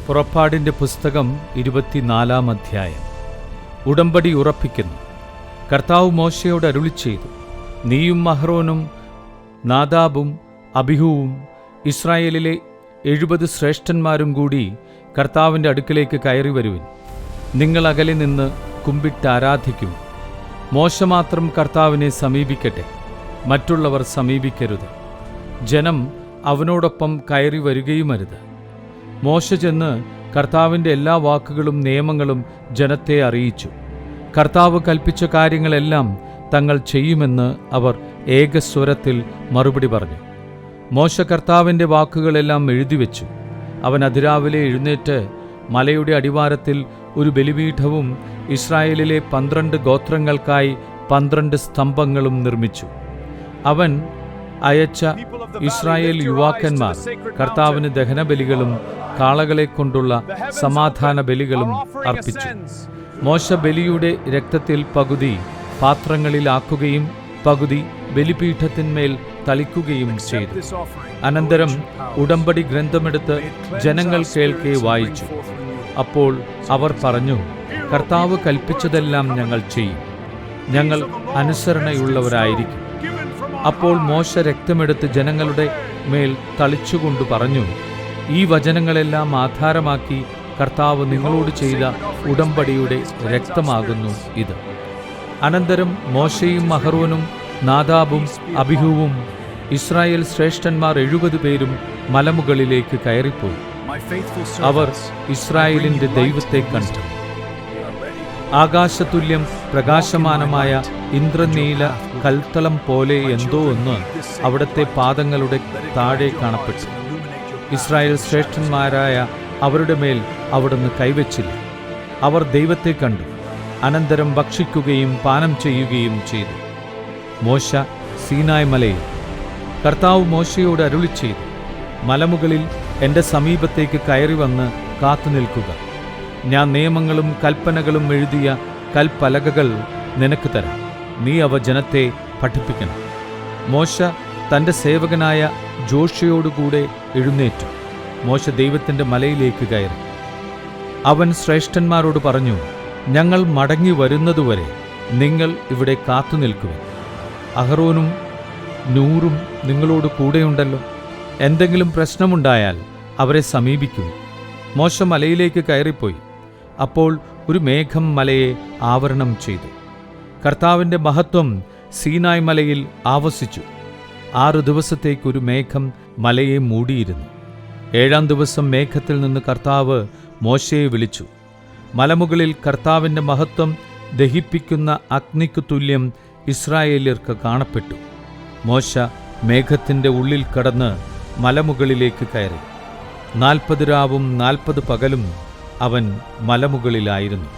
പുറപ്പാടിൻ്റെ പുസ്തകം 24-ാം അധ്യായം. ഉടമ്പടി ഉറപ്പിക്കുന്നു. കർത്താവ് മോശയോട് അരുളിച്ചെയ്തു, നീയും അഹ്റോനും നാദാബും അബീഹൂവും ഇസ്രായേലിലെ 70 ശ്രേഷ്ഠന്മാരും കൂടി കർത്താവിൻ്റെ അടുക്കലേക്ക് കയറി വരുവിൻ. നിങ്ങൾ അകലെ നിന്ന് കുമ്പിട്ട് ആരാധിക്കും. മോശ മാത്രം കർത്താവിനെ സമീപിക്കട്ടെ, മറ്റുള്ളവർ സമീപിക്കരുത്. ജനം അവനോടൊപ്പം കയറി വരികയുമരുത്. മോശ ചെന്ന് കർത്താവിൻ്റെ എല്ലാ വാക്കുകളും നിയമങ്ങളും ജനത്തെ അറിയിച്ചു. കർത്താവ് കൽപ്പിച്ച കാര്യങ്ങളെല്ലാം തങ്ങൾ ചെയ്യുമെന്ന് അവർ ഏകസ്വരത്തിൽ മറുപടി പറഞ്ഞു. മോശ കർത്താവിൻ്റെ വാക്കുകളെല്ലാം എഴുതിവെച്ചു. അവൻ അതിരാവിലെ എഴുന്നേറ്റ് മലയുടെ അടിവാരത്തിൽ ഒരു ബലിപീഠവും ഇസ്രായേലിലെ 12 ഗോത്രങ്ങൾക്കായി 12 സ്തംഭങ്ങളും നിർമ്മിച്ചു. അവൻ അയച്ച ഇസ്രായേൽ യുവാക്കന്മാർ കർത്താവിന് ദഹനബലികളും കാളകളെക്കൊണ്ടുള്ള സമാധാന ബലികളും അർപ്പിച്ചു. മോശ ബലിയുടെ രക്തത്തിൽ പകുതി പാത്രങ്ങളിലാക്കുകയും പകുതി ബലിപീഠത്തിന്മേൽ തളിക്കുകയും ചെയ്തു. അനന്തരം ഉടമ്പടി ഗ്രന്ഥമെടുത്ത് ജനങ്ങൾ കേൾക്കെ വായിച്ചു. അപ്പോൾ അവർ പറഞ്ഞു, കർത്താവ് കൽപ്പിച്ചതെല്ലാം ഞങ്ങൾ ചെയ്യും, ഞങ്ങൾ അനുസരണയുള്ളവരായിരിക്കും. അപ്പോൾ മോശ രക്തമെടുത്ത് ജനങ്ങളുടെ മേൽ തളിച്ചുകൊണ്ട് പറഞ്ഞു, ഈ വചനങ്ങളെല്ലാം ആധാരമാക്കി കർത്താവ് നിങ്ങളോട് ചെയ്ത ഉടമ്പടിയുടെ രക്തമാകുന്നു ഇത്. അനന്തരം മോശയും അഹ്റോനും നാദാബും അബീഹൂവും ഇസ്രായേൽ ശ്രേഷ്ഠന്മാർ 70 പേരും മലമുകളിലേക്ക് കയറിപ്പോയി. അവർ ഇസ്രായേലിന്റെ ദൈവത്തെ കണ്ടു. ആകാശതുല്യം പ്രകാശമാനമായ ഇന്ദ്രനീല കൽത്തളം പോലെ എന്തോ ഒന്ന് അവിടുത്തെ പാദങ്ങളുടെ താഴെ കാണപ്പെട്ടു. ഇസ്രായേൽ ശ്രേഷ്ഠന്മാരായ അവരുടെ മേൽ അവിടുന്ന് കൈവച്ചില്ല. അവർ ദൈവത്തെ കണ്ടു. അനന്തരം ഭക്ഷിക്കുകയും പാനം ചെയ്യുകയും ചെയ്തു. മോശ സീനായ് മലയിൽ. കർത്താവ് മോശയോട് അരുളിച്ചെയ്തു, മലമുകളിൽ എൻ്റെ സമീപത്തേക്ക് കയറി വന്ന് കാത്തുനിൽക്കുക. ഞാൻ നിയമങ്ങളും കൽപ്പനകളും എഴുതിയ കൽപ്പലകകൾ നിനക്ക് തരാം. നീ അവ ജനത്തെ പഠിപ്പിക്കണം. മോശ തൻ്റെ സേവകനായ ജോഷുവയോടുകൂടെ എഴുന്നേറ്റു. മോശ ദൈവത്തിൻ്റെ മലയിലേക്ക് കയറി. അവൻ ശ്രേഷ്ഠന്മാരോട് പറഞ്ഞു, ഞങ്ങൾ മടങ്ങി വരുന്നതുവരെ നിങ്ങൾ ഇവിടെ കാത്തുനിൽക്കുവിൻ. അഹ്റോനും നൂറും നിങ്ങളോട് കൂടെയുണ്ടല്ലോ. എന്തെങ്കിലും പ്രശ്നമുണ്ടായാൽ അവരെ സമീപിക്കും. മോശ മലയിലേക്ക് കയറിപ്പോയി. അപ്പോൾ ഒരു മേഘം മലയെ ആവരണം ചെയ്തു. കർത്താവിൻ്റെ മഹത്വം സീനായ് മലയിൽ ആവസിച്ചു. 6 ദിവസത്തേക്കൊരു മേഘം മലയെ മൂടിയിരുന്നു. 7-ാം ദിവസം മേഘത്തിൽ നിന്ന് കർത്താവ് മോശയെ വിളിച്ചു. മലമുകളിൽ കർത്താവിൻ്റെ മഹത്വം ദഹിപ്പിക്കുന്ന അഗ്നിക്കു തുല്യം ഇസ്രായേല്യർക്ക് കാണപ്പെട്ടു. മോശ മേഘത്തിൻ്റെ ഉള്ളിൽ കടന്ന് മലമുകളിലേക്ക് കയറി. 40 രാവും 40 പകലും അവൻ മലമുകളിലായിരുന്നു.